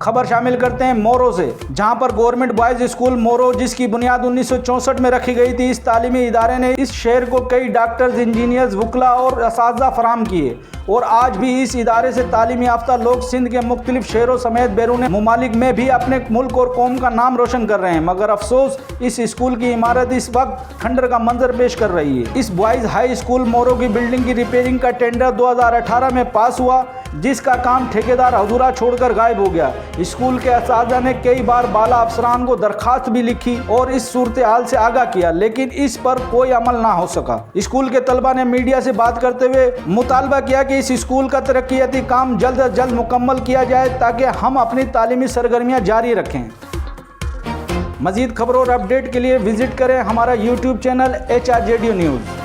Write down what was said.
खबर शामिल करते हैं मोरो से, जहां पर गवर्नमेंट बॉयज स्कूल मोरो, जिसकी बुनियाद 1964 में रखी गई थी, इस तालीमी इदारे ने इस शहर को कई डॉक्टर्स, इंजीनियर्स, वकला और असातिज़ा फराहम किए और आज भी इस इदारे से तालीमी याफ्ता लोग सिंध के मुख्तलिफ शहरों समेत बैरून मुमालिक में भी अपने मुल्क और कौम का नाम रोशन कर रहे हैं। मगर अफसोस, इस स्कूल की इमारत इस वक्त खंडर का मंजर पेश कर रही है। इस बॉयज़ हाई स्कूल मोरो की बिल्डिंग की रिपेयरिंग का टेंडर 2018 में पास हुआ, जिसका काम ठेकेदार अधूरा छोड़कर गायब हो गया। स्कूल के असातिज़ा ने कई बार बाला अफसरान को दरखास्त भी लिखी और इस सूरत हाल से आगाह किया, लेकिन इस पर कोई अमल ना हो सका। स्कूल के तलबा ने मीडिया से बात करते हुए मुतालबा किया कि इस स्कूल का तरक्याती काम जल्द अज जल्द मुकम्मल किया जाए ताकि हम अपनी तालीमी सरगर्मियाँ जारी रखें। मज़ीद खबरों और अपडेट के लिए विजिट करें हमारा YouTube चैनल HRJDU न्यूज़।